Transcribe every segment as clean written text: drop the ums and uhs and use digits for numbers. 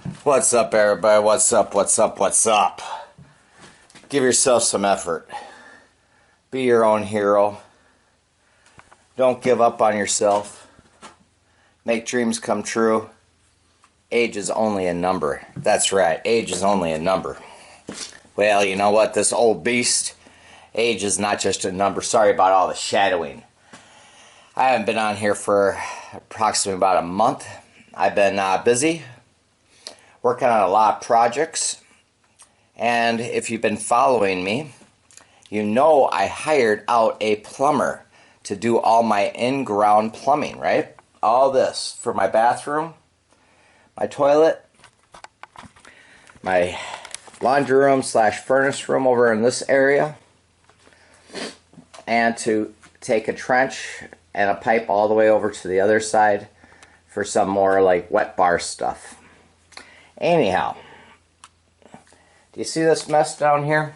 What's up, everybody? What's up? What's up? What's up? Give yourself some effort. Be your own hero. Don't give up on yourself. Make dreams come true. Age is only a number. That's right, age is only a number. Well, you know what? This old beast, age is not just a number. Sorry about all the shadowing. I haven't been on here for approximately about a month. I've been busy working on a lot of projects, and if you've been following me, you know I hired out a plumber to do all my in-ground plumbing, right? All this for my bathroom, my toilet, my laundry room / furnace room over in this area, and to take a trench and a pipe all the way over to the other side for some more like wet bar stuff. Anyhow, do you see this mess down here?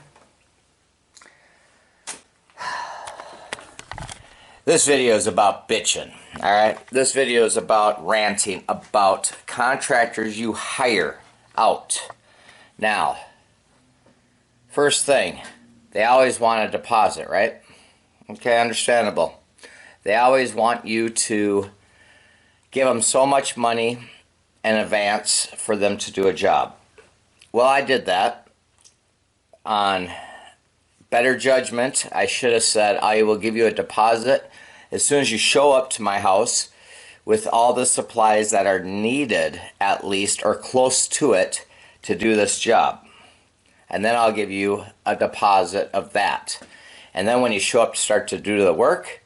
This video is about bitching, alright? This video is about ranting about contractors you hire out. Now, first thing, they always want a deposit, right? Okay, understandable. They always want you to give them so much money in advance for them to do a job. Well, I did that. On better judgment, I should have said, I will give you a deposit as soon as you show up to my house with all the supplies that are needed, at least, or close to it, to do this job. And then I'll give you a deposit of that. And then when you show up to start to do the work,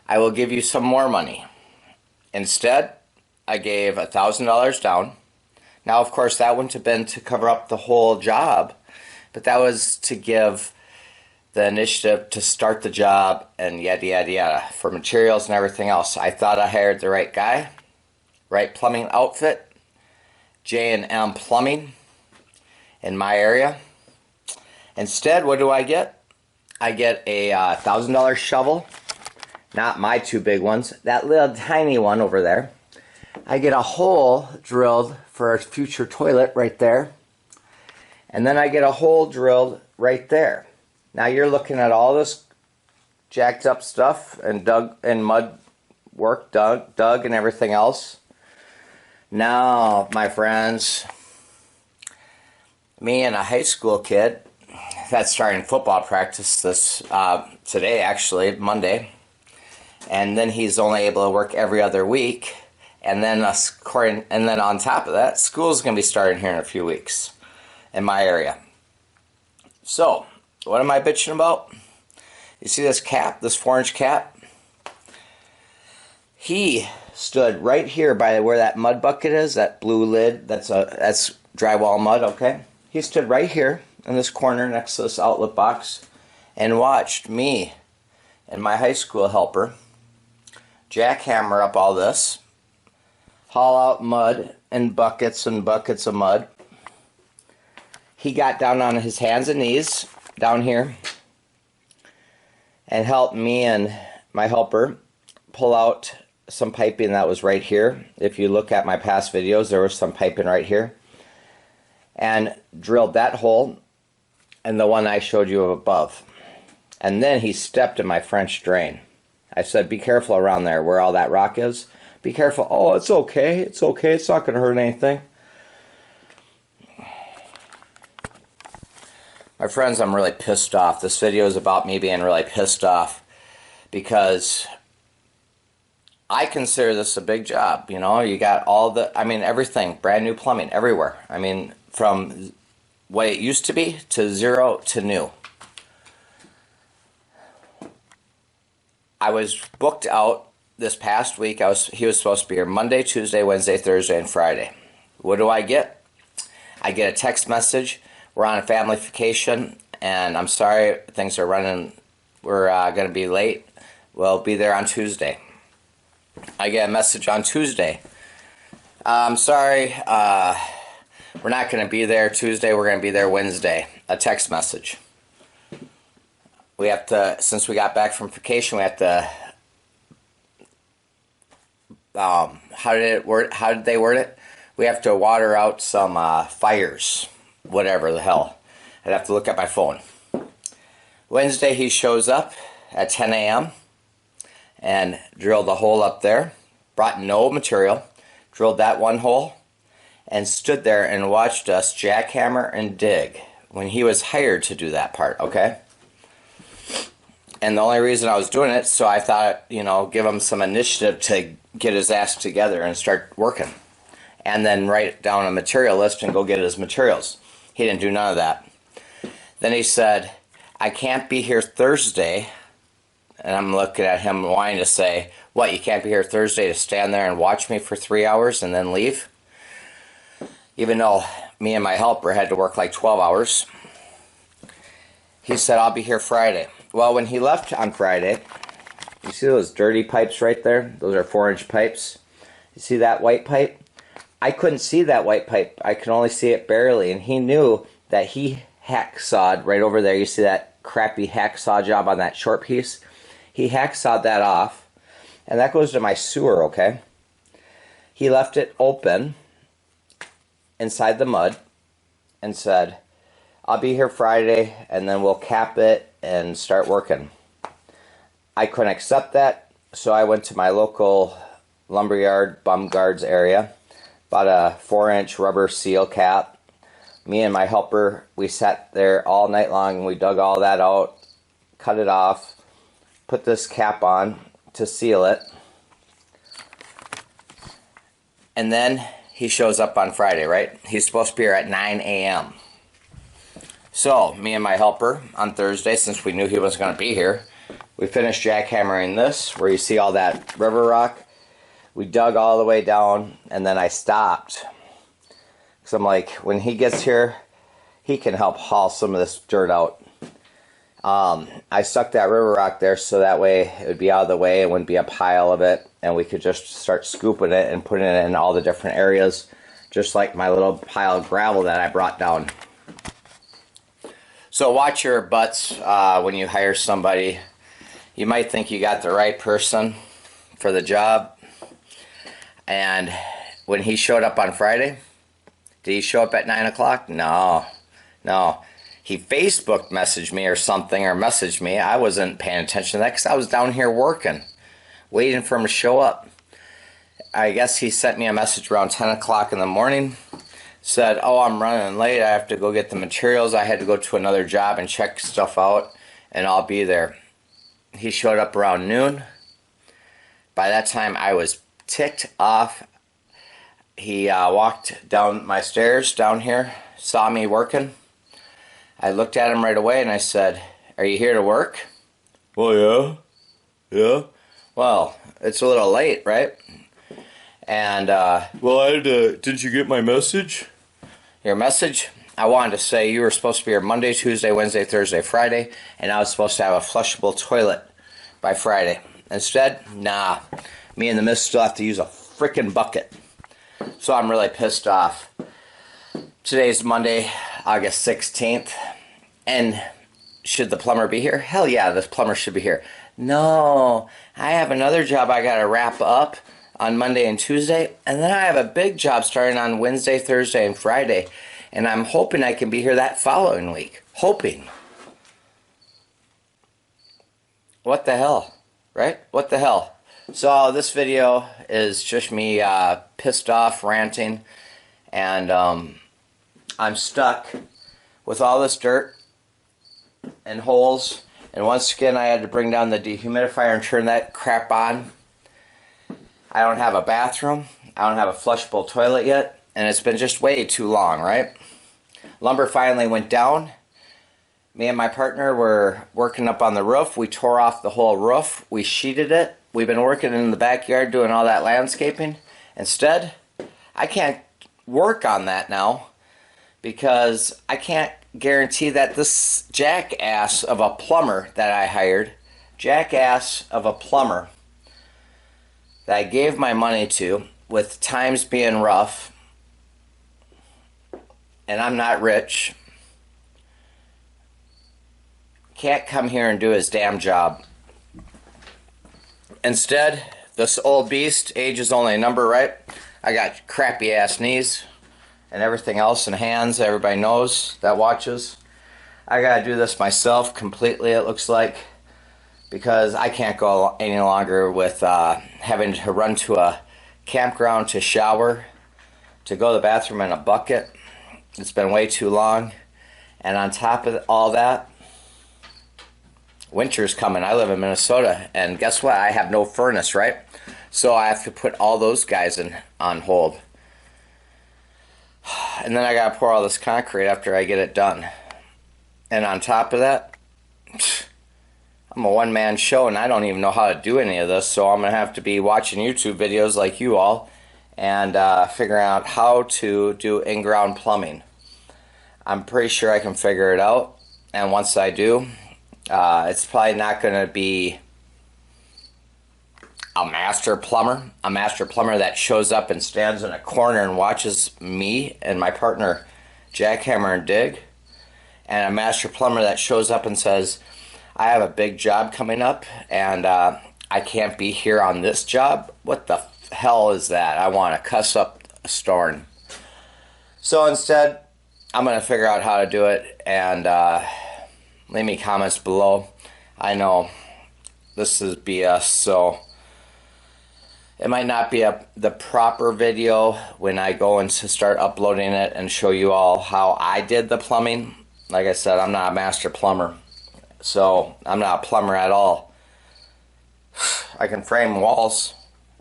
I will give you some more money. Instead, I gave $1,000 down. Now, of course, that wouldn't have been to cover up the whole job, but that was to give the initiative to start the job and yada, yada, yada, for materials and everything else. I thought I hired the right guy, right plumbing outfit, J&M Plumbing in my area. Instead, what do I get? I get a $1,000 shovel, not my two big ones, that little tiny one over there. I get a hole drilled for a future toilet right there. And then I get a hole drilled right there. Now you're looking at all this jacked up stuff and dug and mud work, dug and everything else. Now, my friends, me and a high school kid that's starting football practice this today, actually, Monday. And then he's only able to work every other week. And then on top of that, school's going to be starting here in a few weeks in my area. So, what am I bitching about? You see this cap, this 4-inch cap? He stood right here by where that mud bucket is, that blue lid, that's drywall mud, okay? He stood right here in this corner next to this outlet box and watched me and my high school helper jackhammer up all this, haul out mud and buckets of mud. He got down on his hands and knees down here and helped me and my helper pull out some piping that was right here. If you look at my past videos, there was some piping right here. And drilled that hole and the one I showed you above. And then he stepped in my French drain. I said, be careful around there where all that rock is. Be careful. Oh, it's okay. It's okay. It's not going to hurt anything. My friends, I'm really pissed off. This video is about me being really pissed off because I consider this a big job. You know, you got all the, everything, brand new plumbing everywhere. From what it used to be to zero to new. I was booked out this past week. He was supposed to be here Monday, Tuesday, Wednesday, Thursday, and Friday. What do I get? I get a text message. We're on a family vacation, and I'm sorry, things are running. We're going to be late. We'll be there on Tuesday. I get a message on Tuesday. I'm sorry, we're not going to be there Tuesday. We're going to be there Wednesday. A text message. We have to, since we got back from vacation, we have to how did they word it? We have to water out some fires, whatever the hell. I'd have to look at my phone. Wednesday he shows up at 10 a.m. and drilled a hole up there. Brought no material. Drilled that one hole and stood there and watched us jackhammer and dig when he was hired to do that part, okay? And the only reason I was doing it, so I thought, you know, give him some initiative to get his ass together and start working. And then write down a material list and go get his materials. He didn't do none of that. Then he said, I can't be here Thursday. And I'm looking at him wanting to say, what, you can't be here Thursday to stand there and watch me for 3 hours and then leave? Even though me and my helper had to work like 12 hours. He said, I'll be here Friday. Well, when he left on Friday, you see those dirty pipes right there? Those are 4-inch pipes. You see that white pipe? I couldn't see that white pipe. I could only see it barely. And he knew that he hacksawed right over there. You see that crappy hacksaw job on that short piece? He hacksawed that off. And that goes to my sewer, okay? He left it open inside the mud and said, I'll be here Friday and then we'll cap it and start working. I couldn't accept that, so I went to my local lumberyard, bum guards area, bought a 4-inch rubber seal cap. Me and my helper, we sat there all night long and we dug all that out, cut it off, put this cap on to seal it. And then he shows up on Friday, right? He's supposed to be here at 9 a.m. So, me and my helper on Thursday, since we knew he was going to be here, we finished jackhammering this, where you see all that river rock. We dug all the way down, and then I stopped. Because I'm like, when he gets here, he can help haul some of this dirt out. I stuck that river rock there so that way it would be out of the way, it wouldn't be a pile of it, and we could just start scooping it and putting it in all the different areas, just like my little pile of gravel that I brought down. So watch your butts when you hire somebody. You might think you got the right person for the job. And when he showed up on Friday, did he show up at 9 o'clock? No. He Facebook messaged me or something, or messaged me. I wasn't paying attention to that because I was down here working, waiting for him to show up. I guess he sent me a message around 10 o'clock in the morning. Said, oh, I'm running late. I have to go get the materials. I had to go to another job and check stuff out, and I'll be there. He showed up around noon. By that time, I was ticked off. He walked down my stairs down here, saw me working. I looked at him right away and I said, are you here to work? Well, yeah. Well, it's a little late, right? And, well, didn't you get my message? Your message? I wanted to say you were supposed to be here Monday, Tuesday, Wednesday, Thursday, Friday, and I was supposed to have a flushable toilet by Friday. Instead, nah. Me and the miss still have to use a frickin' bucket. So I'm really pissed off. Today's Monday, August 16th, and should the plumber be here? Hell yeah, the plumber should be here. No, I have another job I gotta wrap up on Monday and Tuesday, and then I have a big job starting on Wednesday, Thursday, and Friday, and I'm hoping I can be here that following week. Hoping. What the hell, right? What the hell? So this video is just me pissed off, ranting, and I'm stuck with all this dirt and holes, and once again I had to bring down the dehumidifier and turn that crap on. I don't have a bathroom, I don't have a flushable toilet yet, and it's been just way too long, right? Lumber finally went down. Me and my partner were working up on the roof. We tore off the whole roof. We sheeted it. We've been working in the backyard doing all that landscaping. Instead, I can't work on that now because I can't guarantee that this jackass of a plumber that I hired, jackass of a plumber that I gave my money to, with times being rough, and I'm not rich, can't come here and do his damn job. Instead, this old beast, age is only a number, right? I got crappy ass knees and everything else, and hands, everybody knows that watches. I gotta do this myself completely, it looks like, because I can't go any longer with having to run to a campground to shower, to go to the bathroom in a bucket. It's been way too long. And on top of all that, winter's coming. I live in Minnesota, and guess what? I have no furnace, right? So I have to put all those guys on hold. And then I gotta pour all this concrete after I get it done. And on top of that, I'm a one-man show, and I don't even know how to do any of this, so I'm gonna have to be watching YouTube videos like you all and figuring out how to do in-ground plumbing. I'm pretty sure I can figure it out, and once I do, it's probably not going to be a master plumber that shows up and stands in a corner and watches me and my partner jackhammer and dig, and a master plumber that shows up and says, I have a big job coming up, and I can't be here on this job. What the hell is that? I want to cuss up a storm. So instead, I'm going to figure out how to do it, and leave me comments below. I know this is BS, so it might not be the proper video when I go and to start uploading it and show you all how I did the plumbing. Like I said, I'm not a master plumber, so I'm not a plumber at all. I can frame walls.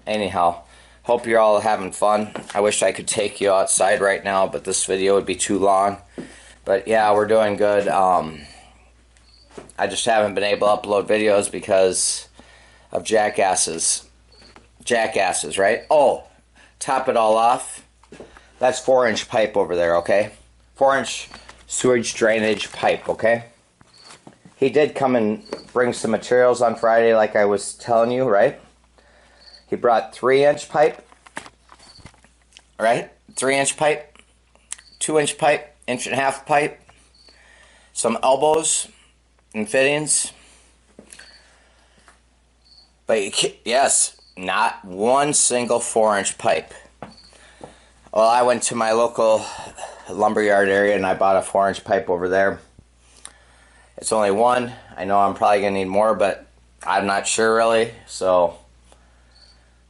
Anyhow, hope you're all having fun. I wish I could take you outside right now, but this video would be too long. But yeah, we're doing good. I just haven't been able to upload videos because of jackasses. Jackasses, right? Oh, top it all off. That's 4-inch pipe over there, okay? 4-inch sewage drainage pipe, okay? He did come and bring some materials on Friday like I was telling you, right? He brought 3-inch pipe, right? 3-inch pipe, 2-inch pipe, 1.5-inch pipe, some elbows and fittings. But yes, not one single 4-inch pipe. Well, I went to my local lumberyard area and I bought a 4-inch pipe over there. It's only one. I know I'm probably gonna need more, but I'm not sure really. So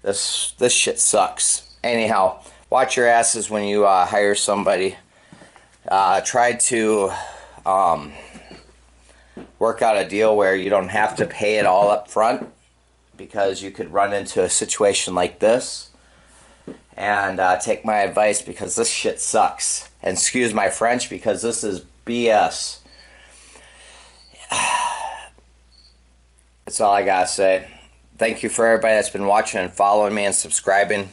this shit sucks. Anyhow, watch your asses when you hire somebody. Try to work out a deal where you don't have to pay it all up front, because you could run into a situation like this. And take my advice, because this shit sucks. And excuse my French, because this is BS. That's all I gotta say. Thank you for everybody that's been watching and following me and subscribing.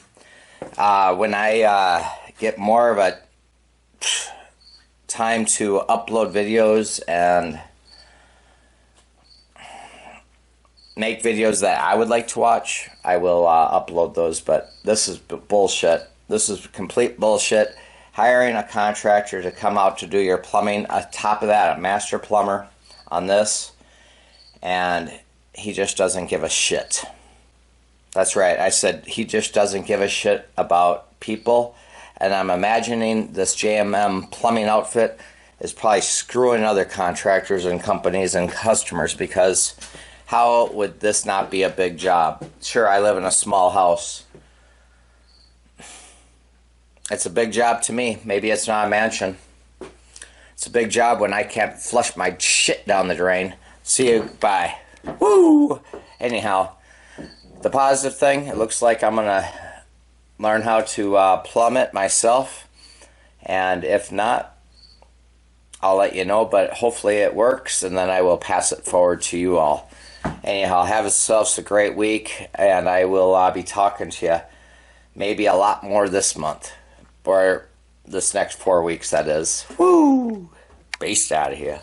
When I get more of a time to upload videos and make videos that I would like to watch, I will upload those. But this is bullshit. This is complete bullshit. Hiring a contractor to come out to do your plumbing, on top of that, a master plumber on this, and he just doesn't give a shit. That's right, I said he just doesn't give a shit about people. And I'm imagining this JMM plumbing outfit is probably screwing other contractors and companies and customers, because how would this not be a big job? Sure, I live in a small house. It's a big job to me. Maybe it's not a mansion. It's a big job when I can't flush my shit down the drain. See you. Bye. Woo! Anyhow, the positive thing, it looks like I'm going to learn how to plumb it myself. And if not, I'll let you know. But hopefully it works, and then I will pass it forward to you all. Anyhow, have yourselves a great week, and I will be talking to you maybe a lot more this month. Or this next 4 weeks, that is. Woo! Based out of here.